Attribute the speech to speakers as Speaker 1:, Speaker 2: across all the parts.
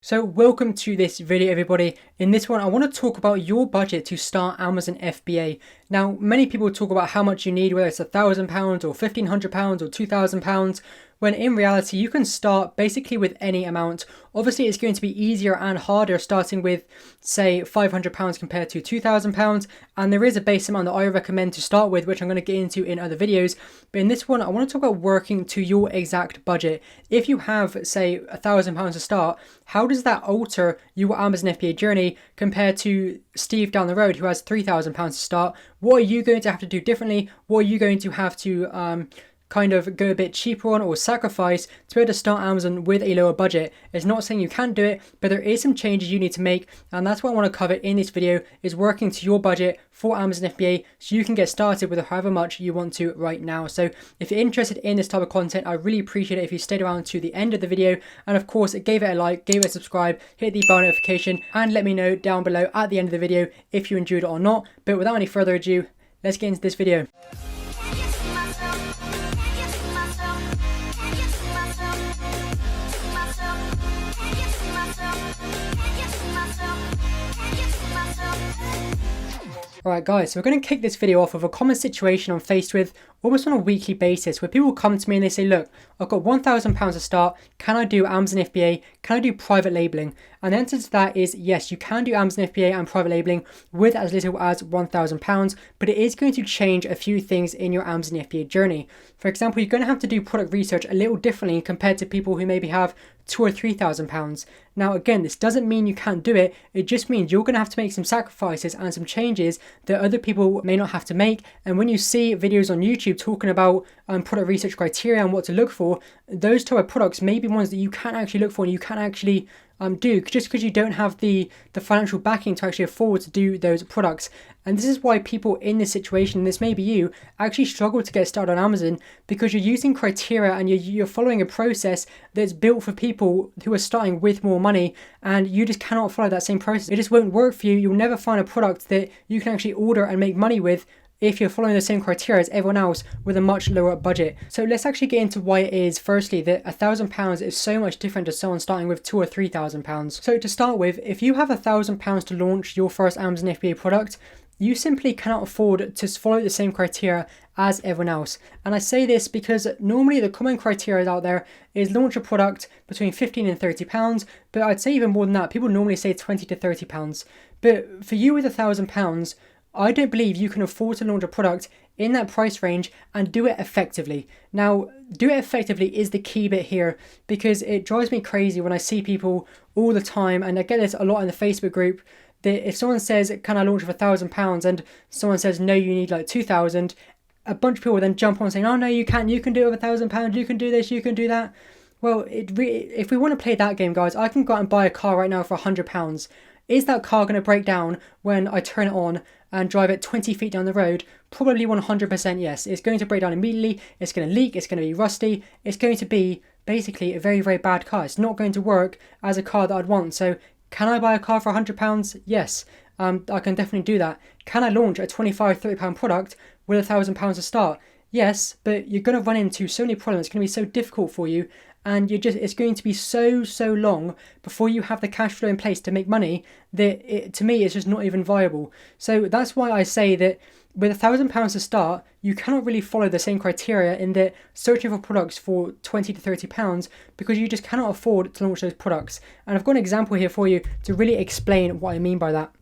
Speaker 1: So welcome to this video everybody. In this one I want to talk about your budget to start Amazon FBA. Now many people talk about how much you need, whether it's £1,000 or £1,500 or £2,000, when in reality you can start basically with any amount. Obviously it's going to be easier and harder starting with say £500 compared to £2,000, and there is a base amount that I recommend to start with, which I'm going to get into in other videos. But in this one I want to talk about working to your exact budget. If you have say £1,000 to start, how does that alter your Amazon FBA journey compared to Steve down the road who has £3,000 to start? What are you going to have to do differently? What are you going to have to kind of go a bit cheaper on or sacrifice to be able to start Amazon with a lower budget? It's not saying you can't do it, but there is some changes you need to make, and that's what I want to cover in this video, is working to your budget for Amazon FBA so you can get started with however much you want to right now. So if you're interested in this type of content, I really appreciate it if you stayed around to the end of the video, and of course gave it a like, gave it a subscribe, hit the bell notification, and let me know down below at the end of the video if you enjoyed it or not. But without any further ado, let's get into this video. Alright guys, so we're going to kick this video off with a common situation I'm faced with almost on a weekly basis, where people come to me and they say, look, I've got £1,000 to start, can I do Amazon FBA, can I do private labeling? And the answer to that is yes, you can do Amazon FBA and private labeling with as little as £1,000, but it is going to change a few things in your Amazon FBA journey. For example, you're going to have to do product research a little differently compared to people who maybe have £2,000 or £3,000. Now again, this doesn't mean you can't do it, it just means you're going to have to make some sacrifices and some changes that other people may not have to make. And when you see videos on YouTube talking about product research criteria and what to look for, those type of products may be ones that you can't actually look for and you can't actually do just because you don't have the financial backing to actually afford to do those products. And this is why people in this situation, this may be you, actually struggle to get started on Amazon, because you're using criteria and you're following a process that's built for people who are starting with more money, and you just cannot follow that same process. It just won't work for you. You'll never find a product that you can actually order and make money with if you're following the same criteria as everyone else with a much lower budget. So let's actually get into why it is, firstly, that £1,000 is so much different to someone starting with £2,000 or £3,000. So to start with, if you have £1,000 to launch your first Amazon FBA product, you simply cannot afford to follow the same criteria as everyone else. And I say this because normally the common criteria out there is launch a product between £15 and £30, but I'd say even more than that. People normally say £20 to £30. But for you with £1,000, I don't believe you can afford to launch a product in that price range and do it effectively. Now, do it effectively is the key bit here, because it drives me crazy when I see people all the time, and I get this a lot in the Facebook group, that if someone says, can I launch for £1,000, and someone says, no, you need like 2,000, a bunch of people then jump on saying, oh no, you can do it with £1,000, you can do this, you can do that. Well, if we want to play that game, guys, I can go out and buy a car right now for £100. Is that car going to break down when I turn it on and drive it 20 feet down the road? Probably 100% yes. It's going to break down immediately, it's going to leak, it's going to be rusty, it's going to be basically a very, very bad car. It's not going to work as a car that I'd want. So can I buy a car for £100? Yes, I can definitely do that. Can I launch a £25, £30 product with £1,000 to start? Yes, but you're going to run into so many problems. It's going to be so difficult for you, and it's going to be so long before you have the cash flow in place to make money that to me it's just not even viable. So that's why I say that with £1,000 to start, you cannot really follow the same criteria in that searching for products for £20 to £30, because you just cannot afford to launch those products. And I've got an example here for you to really explain what I mean by that.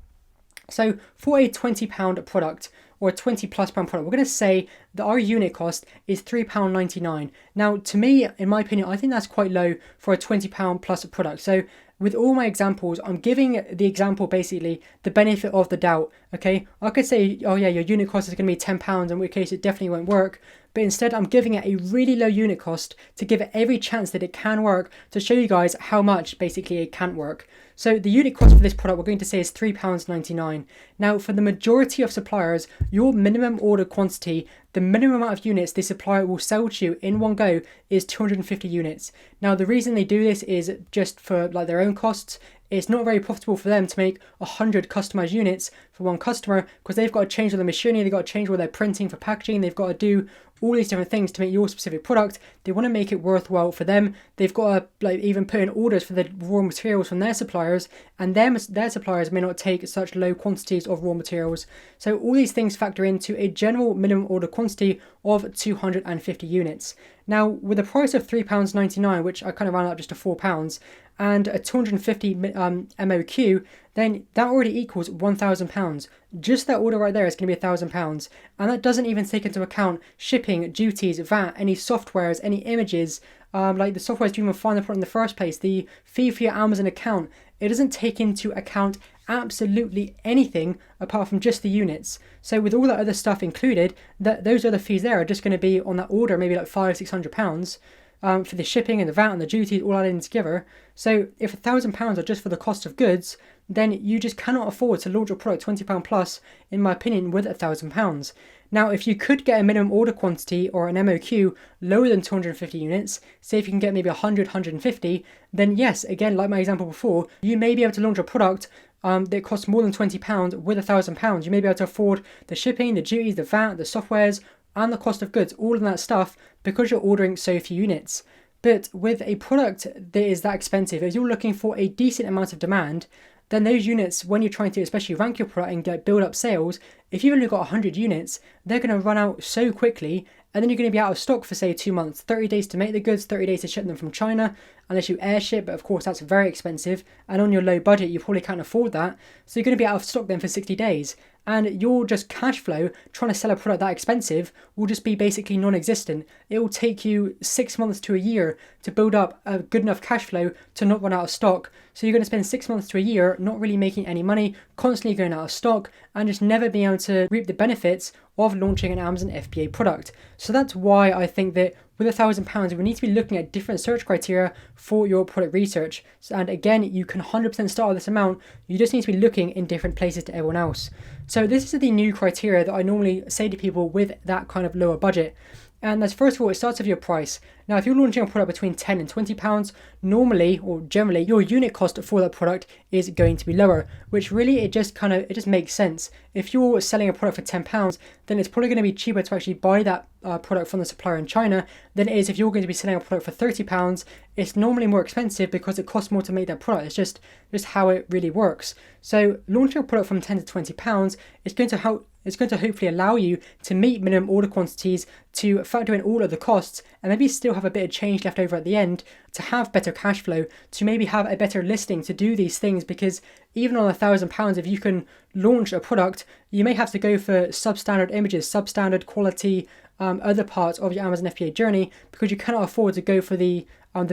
Speaker 1: So for a £20 product, or a £20+ product, we're going to say that our unit cost is £3.99. Now, to me, in my opinion, I think that's quite low for a £20+ product. So with all my examples, I'm giving the example basically the benefit of the doubt, okay? I could say, oh yeah, your unit cost is going to be £10, in which case it definitely won't work. But instead, I'm giving it a really low unit cost to give it every chance that it can work, to show you guys how much basically it can't work. So the unit cost for this product we're going to say is £3.99. Now, for the majority of suppliers, your minimum order quantity, the minimum amount of units this supplier will sell to you in one go, is 250 units. Now, the reason they do this is just for like their own costs. It's not very profitable for them to make 100 customized units for one customer, because they've got to change all the machinery, they've got to change all their printing for packaging, they've got to do all these different things to make your specific product. They want to make it worthwhile for them. They've got to even put in orders for the raw materials from their suppliers, and their suppliers may not take such low quantities of raw materials. So all these things factor into a general minimum order quantity of 250 units. Now, with a price of £3.99, which I kind of round up just to £4, and a 250 MOQ, then that already equals £1,000. Just that order right there is going to be £1,000, and that doesn't even take into account shipping, duties, VAT, any softwares, any images, like the softwares to even find the product in the first place, the fee for your Amazon account. It doesn't take into account absolutely anything apart from just the units. So with all that other stuff included, those other fees there are just going to be on that order, maybe like £500-600. For the shipping and the VAT and the duties all added in together. So if £1,000 are just for the cost of goods, then you just cannot afford to launch a product £20 plus, in my opinion, with £1,000. Now, if you could get a minimum order quantity or an MOQ lower than 250 units, say if you can get maybe 100, 150, then yes, again, like my example before, you may be able to launch a product that costs more than £20 with £1,000. You may be able to afford the shipping, the duties, the VAT, the softwares, and the cost of goods, all of that stuff, because you're ordering so few units. But with a product that is that expensive, if you're looking for a decent amount of demand, then those units, when you're trying to especially rank your product and build up sales, if you've only got 100 units, they're going to run out so quickly, and then you're going to be out of stock for say 2 months, 30 days to make the goods, 30 days to ship them from China, unless you airship, but of course that's very expensive, and on your low budget you probably can't afford that, so you're going to be out of stock then for 60 days. And your just cash flow trying to sell a product that expensive will just be basically non-existent. It will take you 6 months to a year to build up a good enough cash flow to not run out of stock. So you're going to spend 6 months to a year not really making any money, constantly going out of stock, and just never being able to reap the benefits of launching an Amazon FBA product. So that's why I think that with £1,000, we need to be looking at different search criteria for your product research. And again, you can 100% start with this amount. You just need to be looking in different places to everyone else. So this is the new criteria that I normally say to people with that kind of lower budget. And that's, first of all, it starts with your price. Now, if you're launching a product between £10 and £20, normally or generally your unit cost for that product is going to be lower, which really it just makes sense. If you're selling a product for £10, then it's probably going to be cheaper to actually buy that product from the supplier in China than it is if you're going to be selling a product for £30. It's normally more expensive because it costs more to make that product. It's just how it really works. So launching a product from £10 to £20 is going to help. It's going to hopefully allow you to meet minimum order quantities, to factor in all of the costs, and maybe still have a bit of change left over at the end, to have better cash flow, to maybe have a better listing, to do these things. Because even on £1,000, if you can launch a product, you may have to go for substandard images, substandard quality, other parts of your Amazon FBA journey, because you cannot afford to go for the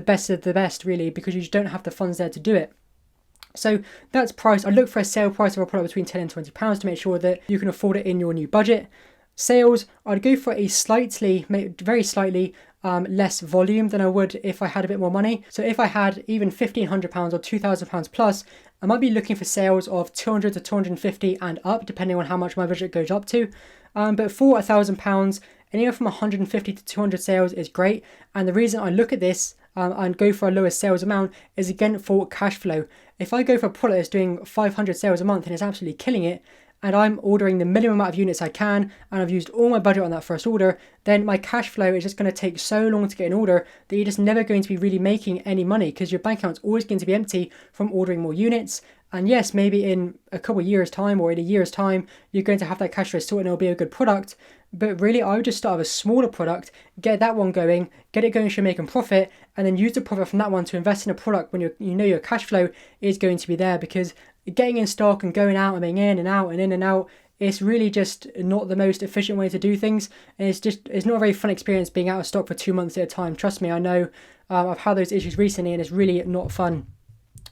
Speaker 1: best of the best, really, because you just don't have the funds there to do it. So that's price. I look for a sale price of a product between £10 and £20 to make sure that you can afford it in your new budget. Sales, I'd go for a very slightly less volume than I would if I had a bit more money. So if I had even £1,500 or £2,000 plus, I might be looking for sales of 200 to 250 and up, depending on how much my budget goes up to. But for £1,000, anywhere from 150 to 200 sales is great. And the reason I look at this and go for a lower sales amount is again for cash flow. If I go for a product that's doing 500 sales a month and it's absolutely killing it, and I'm ordering the minimum amount of units I can, and I've used all my budget on that first order, then my cash flow is just going to take so long to get an order that you're just never going to be really making any money, because your bank account's always going to be empty from ordering more units. And yes, maybe in a couple of years' time or in a year's time, you're going to have that cash flow sorted and it'll be a good product. But really, I would just start with a smaller product, get that one going, get it going so you're making profit, and then use the profit from that one to invest in a product when you know your cash flow is going to be there. Because getting in stock and going out and being in and out and in and out, it's really just not the most efficient way to do things. And it's not a very fun experience being out of stock for 2 months at a time. Trust me, I know. I've had those issues recently and it's really not fun.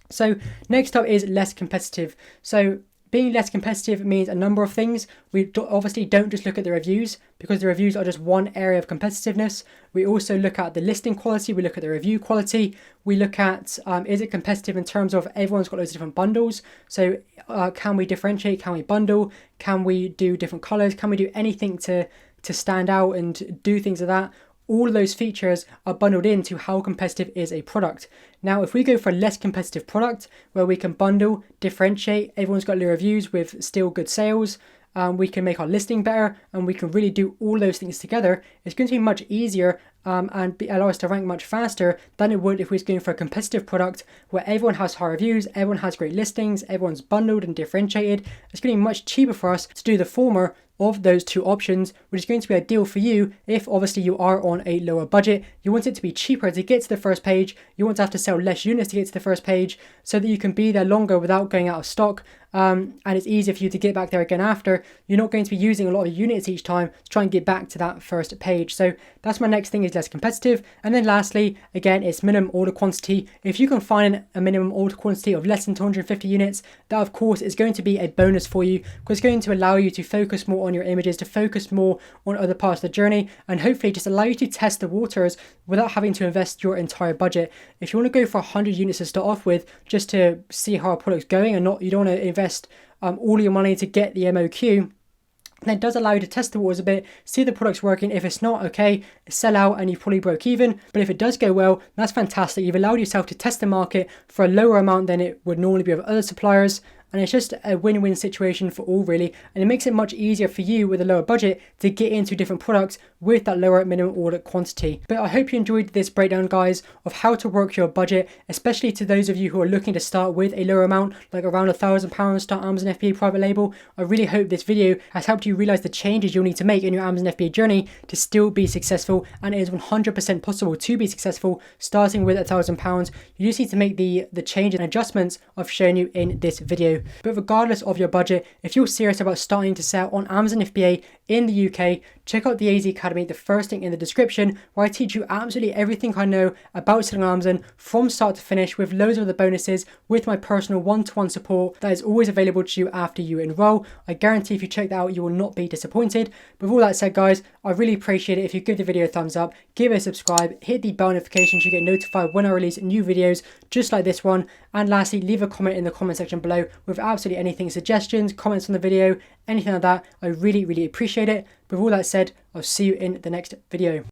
Speaker 1: So next up is less competitive. So being less competitive means a number of things. We obviously don't just look at the reviews, because the reviews are just one area of competitiveness. We also look at the listing quality, we look at the review quality, we look at is it competitive in terms of everyone's got loads of different bundles. So can we differentiate, can we bundle, can we do different colors, can we do anything to stand out and do things like that. All of those features are bundled into how competitive is a product. Now, if we go for a less competitive product where we can bundle, differentiate, everyone's got low reviews with still good sales, we can make our listing better, and we can really do all those things together. It's going to be much easier and allow us to rank much faster than it would if we was going for a competitive product where everyone has high reviews, everyone has great listings, everyone's bundled and differentiated. It's going to be much cheaper for us to do the former of those two options, which is going to be ideal for you if obviously you are on a lower budget. You want it to be cheaper to get to the first page. You want to have to sell less units to get to the first page so that you can be there longer without going out of stock. And it's easier for you to get back there again after. You're not going to be using a lot of units each time to try and get back to that first page. So that's my next thing, is less competitive. And then lastly, again, it's minimum order quantity. If you can find a minimum order quantity of less than 250 units, that of course is going to be a bonus for you, because it's going to allow you to focus more on your images, to focus more on other parts of the journey, and hopefully just allow you to test the waters without having to invest your entire budget. If you want to go for 100 units to start off with, just to see how a product's going, and you don't want to invest all your money to get the MOQ, then it does allow you to test the waters a bit, see the product's working. If it's not, okay, sell out and you probably broke even. But if it does go well, that's fantastic. You've allowed yourself to test the market for a lower amount than it would normally be with other suppliers. And it's just a win-win situation for all, really. And it makes it much easier for you with a lower budget to get into different products with that lower minimum order quantity. But I hope you enjoyed this breakdown, guys, of how to work your budget, especially to those of you who are looking to start with a lower amount, like around £1,000, start Amazon FBA private label. I really hope this video has helped you realize the changes you'll need to make in your Amazon FBA journey to still be successful. And it is 100% possible to be successful starting with £1,000. You just need to make the changes and adjustments I've shown you in this video. But regardless of your budget, if you're serious about starting to sell on Amazon FBA in the UK, check out the AZ Academy, the first link in the description, where I teach you absolutely everything I know about selling on Amazon from start to finish, with loads of the bonuses, with my personal one-to-one support that is always available to you after you enroll. I guarantee if you check that out, you will not be disappointed. But with all that said, guys, I really appreciate it if you give the video a thumbs up, give it a subscribe, hit the bell notification so you get notified when I release new videos just like this one. And lastly, leave a comment in the comment section below with absolutely anything, suggestions, comments on the video, anything like that. I really appreciate it. With all that said, I'll see you in the next video.